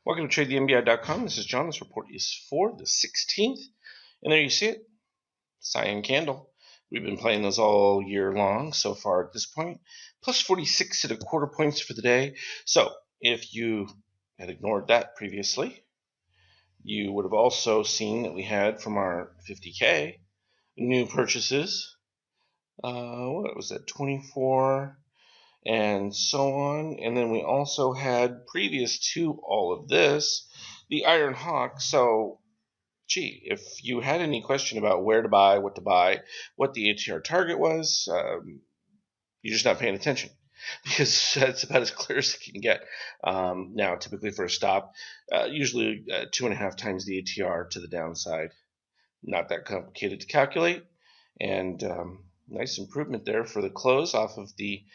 Welcome to TradeTheMBI.com. This is John. This report is for the 16th. And there you see it, cyan candle. We've been playing those all year long so far at this point. Plus 46 1/4 points for the day. So if you had ignored that previously, you would have also seen that we had from our 50K new purchases. What was that, 24 and so on. And then we also had, previous to all of this, the Iron Hawk. So, gee, if you had any question about where to buy, what the ATR target was, you're just not paying attention, because that's about as clear as it can get. Now, typically for a stop, usually 2.5 times the ATR to the downside. Not that complicated to calculate, and nice improvement there for the close off of the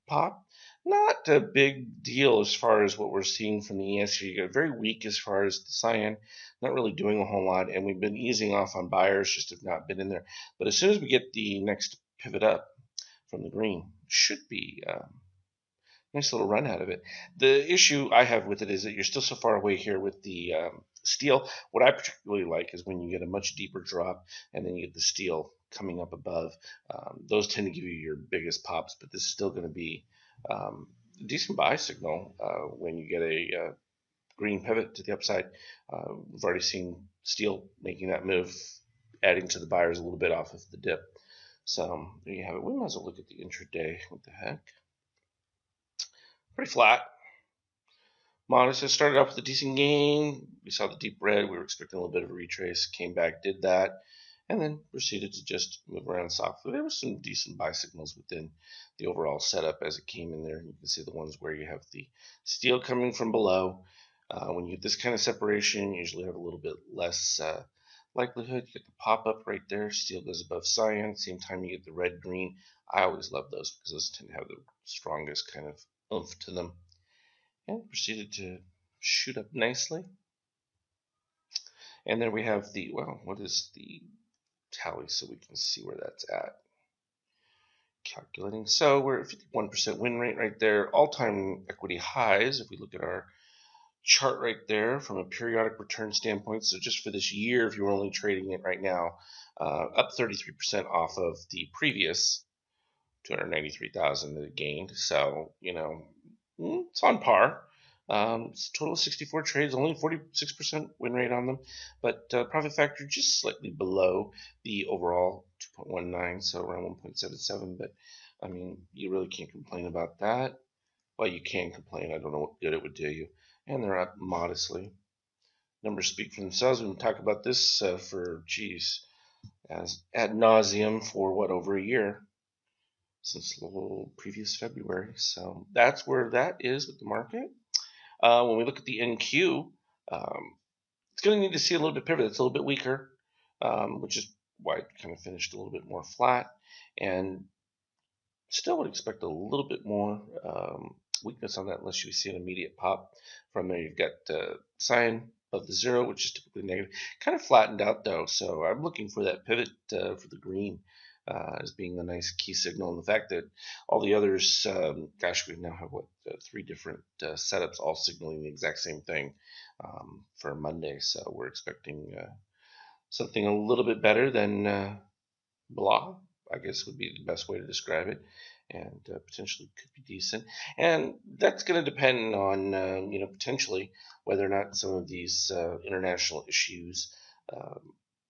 pop. Not a big deal as far as what we're seeing from the ES here. You got very weak as far as the cyan, not really doing a whole lot, and we've been easing off on buyers, just have not been in there. But as soon as we get the next pivot up from the green, should be nice little run out of it. The issue I have with it is that you're still so far away here with the steel. What I particularly like is when you get a much deeper drop and then you get the steel coming up above. Those tend to give you your biggest pops, but this is still going to be a decent buy signal when you get a green pivot to the upside. We've already seen steel making that move, adding to the buyers a little bit off of the dip. So there you have it. We might as well look at the intraday. What the heck? Pretty flat. Modest has started off with a decent gain. We saw the deep red. We were expecting a little bit of a retrace. Came back, did that, and then proceeded to just move around softly. There was some decent buy signals within the overall setup as it came in there. You can see the ones where you have the steel coming from below. When you get this kind of separation, you usually have a little bit less likelihood. You get the pop-up right there. Steel goes above cyan. Same time you get the red-green. I always love those because those tend to have the strongest kind of oomph to them. And proceeded to shoot up nicely. And then we have the, well, what is the tally so we can see where that's at? Calculating. So we're at 51% win rate right there. All-time equity highs if we look at our chart right there from a periodic return standpoint. So just for this year, if you were only trading it right now, up 33% off of the previous 293,000 that it gained. So, you know, it's on par. It's a total of 64 trades, only 46% win rate on them, but profit factor just slightly below the overall 2.19, so around 1.77. But I mean, you really can't complain about that. Well, you can complain. I don't know what good it would do you. And they're up modestly. Numbers speak for themselves. We can talk about this for, as ad nauseum for what, over a year, since the little previous February. So that's where that is with the market. When we look at the NQ, it's going to need to see a little bit pivot. It's a little bit weaker, which is why it kind of finished a little bit more flat. And still would expect a little bit more weakness on that unless you see an immediate pop from there. You've got cyan above the 0, which is typically negative. Kind of flattened out though, so I'm looking for that pivot for the green as being a nice key signal. And the fact that all the others, gosh, we now have 3 different setups all signaling the exact same thing for Monday. So we're expecting something a little bit better than blah, I guess would be the best way to describe it, and potentially could be decent. And that's going to depend on, potentially whether or not some of these international issues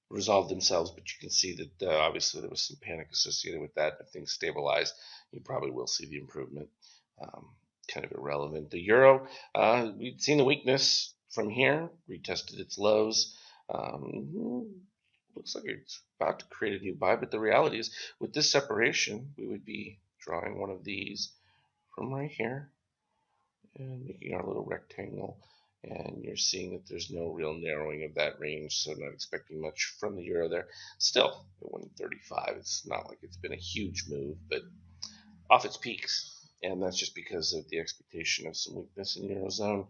resolve themselves. But you can see that obviously there was some panic associated with that. If things stabilize, you probably will see the improvement. Kind of irrelevant. The euro, we've seen the weakness from here, retested its lows. Looks like it's about to create a new buy, but the reality is with this separation, we would be drawing one of these from right here and making our little rectangle. And you're seeing that there's no real narrowing of that range, so not expecting much from the euro there. Still, at 135, it's not like it's been a huge move, but off its peaks. And that's just because of the expectation of some weakness in the Eurozone.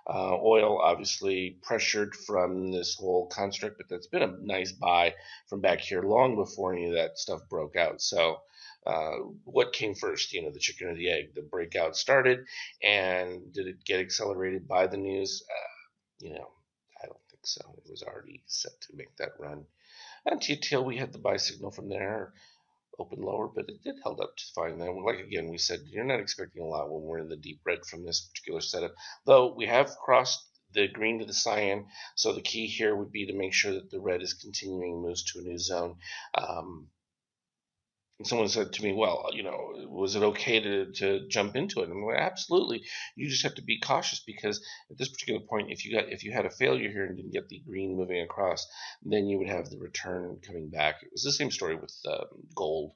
Oil, obviously pressured from this whole construct, but that's been a nice buy from back here long before any of that stuff broke out. So what came first, the chicken or the egg? The breakout started, and did it get accelerated by the news? I don't think so. It was already set to make that run. Until we had the buy signal from there, open lower, but it held up just fine. Then, like again, we said you're not expecting a lot when we're in the deep red from this particular setup. Though we have crossed the green to the cyan, so the key here would be to make sure that the red is continuing, moves to a new zone. And someone said to me, well, was it okay to jump into it? And I'm like, absolutely. You just have to be cautious, because at this particular point, if you had a failure here and didn't get the green moving across, then you would have the return coming back. It was the same story with gold.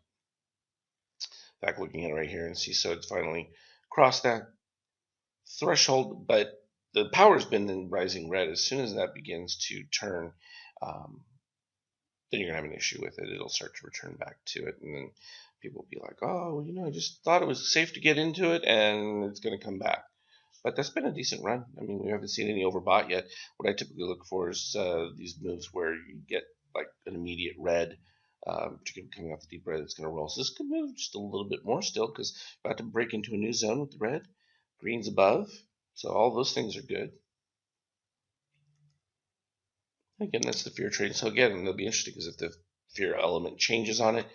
In fact, looking at it right here, and see, so it's finally crossed that threshold, but the power's been in rising red. As soon as that begins to turn, then you're gonna have an issue with it. It'll start to return back to it, and then people will be like, oh, I just thought it was safe to get into it, and it's gonna come back. But that's been a decent run. I mean, we haven't seen any overbought yet. What I typically look for is these moves where you get like an immediate red, particularly coming off the deep red, that's going to roll. So this could move just a little bit more still, because about to break into a new zone with the red. Green's above, so all those things are good. Again, that's the fear trade. So again, it'll be interesting, because if the fear element changes on it,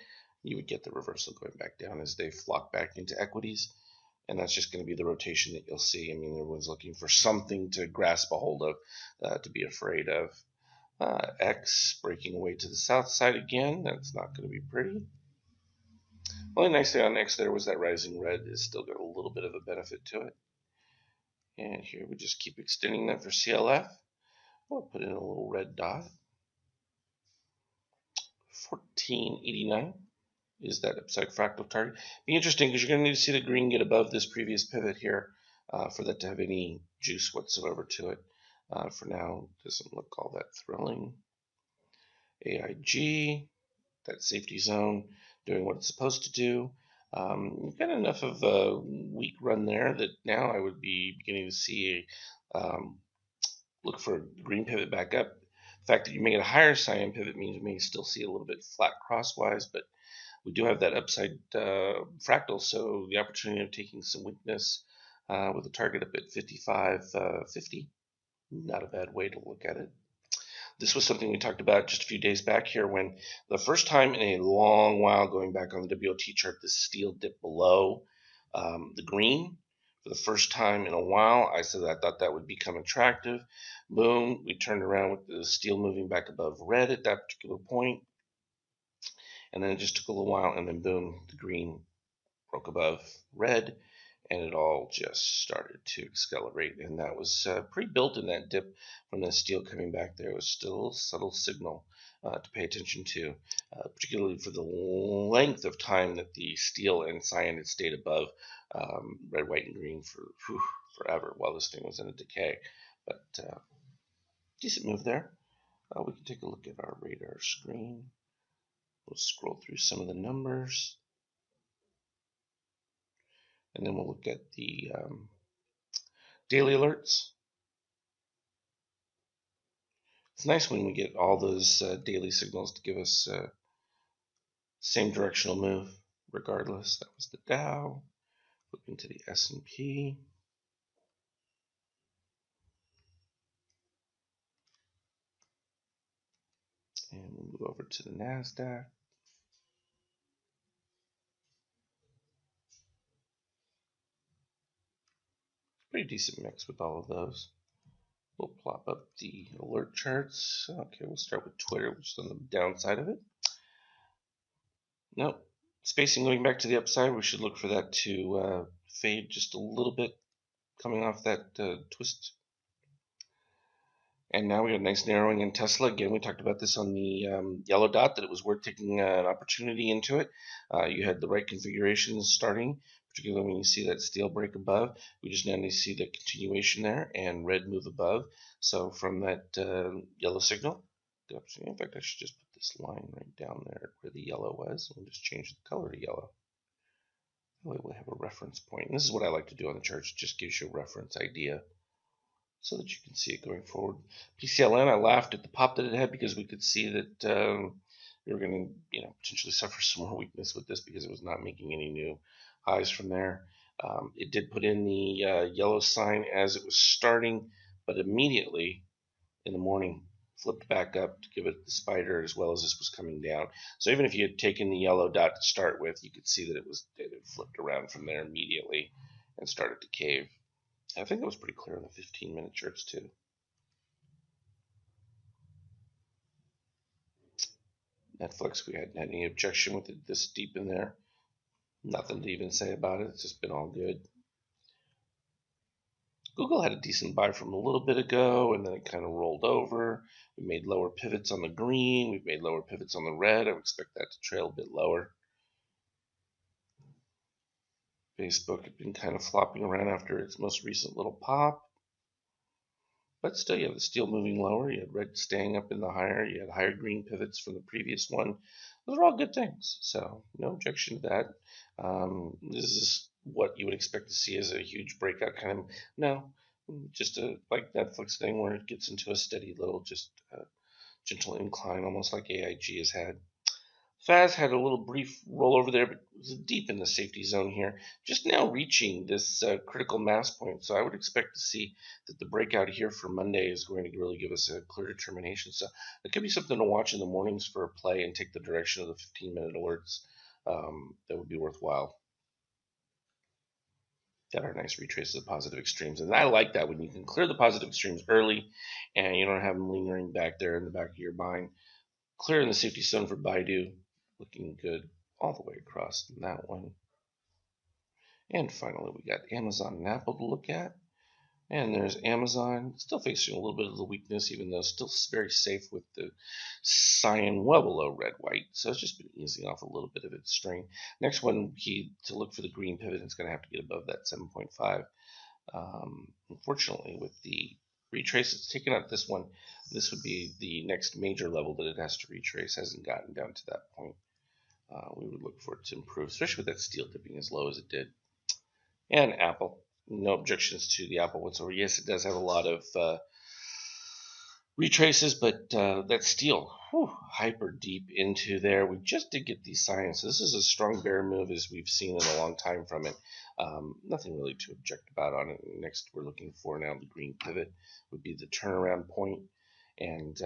you would get the reversal going back down as they flock back into equities. And that's just going to be the rotation that you'll see. I mean, everyone's looking for something to grasp a hold of, to be afraid of. X breaking away to the south side again. That's not going to be pretty. Only nice thing on X there was that rising red is still got a little bit of a benefit to it. And here we just keep extending that for CLF. We'll put in a little red dot. 1489 is that upside fractal target. Be interesting, because you're going to need to see the green get above this previous pivot here for that to have any juice whatsoever to it. For now, doesn't look all that thrilling. AIG, that safety zone, doing what it's supposed to do. You've got enough of a weak run there that now I would be beginning to see look for a green pivot back up. The fact that you make it a higher cyan pivot means we may still see a little bit flat crosswise, but we do have that upside fractal, so the opportunity of taking some weakness with a target up at 55.50, not a bad way to look at it. This was something we talked about just a few days back here, when the first time in a long while, going back on the WOT chart, the steel dipped below the green. For the first time in a while, I said I thought that would become attractive. Boom, we turned around with the steel moving back above red at that particular point. And then it just took a little while, and then boom, the green broke above red, and it all just started to accelerate. And that was pre-built in that dip from the steel coming back there. It was still a subtle signal to pay attention to, particularly for the length of time that the steel and cyan had stayed above red, white, and green for forever while this thing was in a decay. But decent move there. We can take a look at our radar screen. We'll scroll through some of the numbers, and then we'll look at the daily alerts. It's nice when we get all those daily signals to give us same directional move regardless. That was the Dow. Looking to the S&P. And we'll move over to the NASDAQ. Pretty decent mix with all of those. We'll plop up the alert charts. Okay, we'll start with Twitter, which is on the downside of it. Nope. Spacing going back to the upside, we should look for that to fade just a little bit coming off that twist. And now we got a nice narrowing in Tesla. Again, we talked about this on the yellow dot, that it was worth taking an opportunity into it. You had the right configurations starting, particularly when you see that steel break above. We just now need to see the continuation there and red move above. So from that yellow signal, in fact, I should just put this line right down there where the yellow was. We'll just change the color to yellow. That way we'll have a reference point. And this is what I like to do on the charts. It just gives you a reference idea so that you can see it going forward. PCLN, I laughed at the pop that it had, because we could see that we were going to potentially suffer some more weakness with this because it was not making any new highs from there. It did put in the yellow sign as it was starting, but immediately in the morning flipped back up to give it the spider as well as this was coming down. So even if you had taken the yellow dot to start with, you could see that it had flipped around from there immediately and started to cave. I think that was pretty clear in the 15-minute charts too. Netflix, we hadn't had any objection with it this deep in there. Nothing to even say about it. It's just been all good. Google had a decent buy from a little bit ago, and then it kind of rolled over. We made lower pivots on the green. We've made lower pivots on the red. I would expect that to trail a bit lower. Facebook had been kind of flopping around after its most recent little pop. But still, you have the steel moving lower. You had red staying up in the higher. You had higher green pivots from the previous one. Those are all good things. So no objection to that. This is what you would expect to see as a huge breakout kind of. No, just like Netflix thing where it gets into a steady little, just gentle incline, almost like AIG has had. FAS had a little brief rollover there, but it was deep in the safety zone here, just now reaching this critical mass point. So I would expect to see that the breakout here for Monday is going to really give us a clear determination. So it could be something to watch in the mornings for a play and take the direction of the 15-minute alerts. That would be worthwhile. Got our nice retrace of the positive extremes. And I like that when you can clear the positive extremes early and you don't have them lingering back there in the back of your mind. Clearing the safety zone for Baidu. Looking good all the way across in that one. And finally, we got Amazon and Apple to look at. And there's Amazon, still facing a little bit of the weakness, even though still very safe with the cyan well below red-white. So it's just been easing off a little bit of its strain. Next one, to look for the green pivot, it's going to have to get above that 7.5. Unfortunately, with the retrace it's taken out this one, this would be the next major level that it has to retrace. Hasn't gotten down to that point. We would look for it to improve, especially with that steel dipping as low as it did. And Apple, no objections to the Apple whatsoever. Yes, it does have a lot of retraces, but that steel, hyper deep into there. We just did get these signs. So this is a strong bear move as we've seen in a long time from it. Nothing really to object about on it. Next, we're looking for now the green pivot would be the turnaround point. And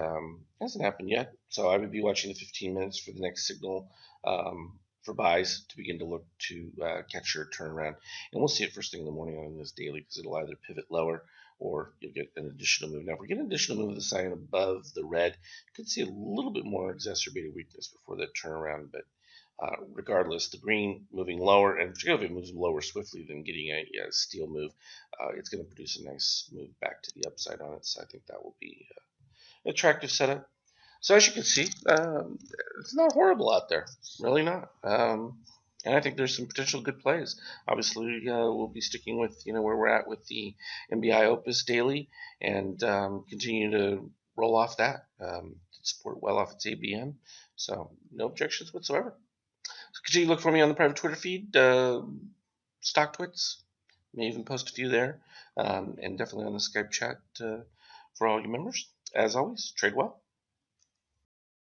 hasn't happened yet. So I would be watching the 15 minutes for the next signal for buys to begin to look to catch your turnaround. And we'll see it first thing in the morning on this daily because it'll either pivot lower or you'll get an additional move. Now, if we get an additional move of the sign above the red, you could see a little bit more exacerbated weakness before that turnaround. But regardless, the green moving lower, and particularly if it moves lower swiftly than getting a steel move, it's going to produce a nice move back to the upside on it. So I think that will be attractive setup. So as you can see, it's not horrible out there, really not. And I think there's some potential good plays. Obviously, we'll be sticking with where we're at with the MBI Opus daily, and continue to roll off that. Support well off its ABM, so no objections whatsoever. So continue to look for me on the private Twitter feed, StockTwits. May even post a few there, and definitely on the Skype chat for all you members. As always, trade well.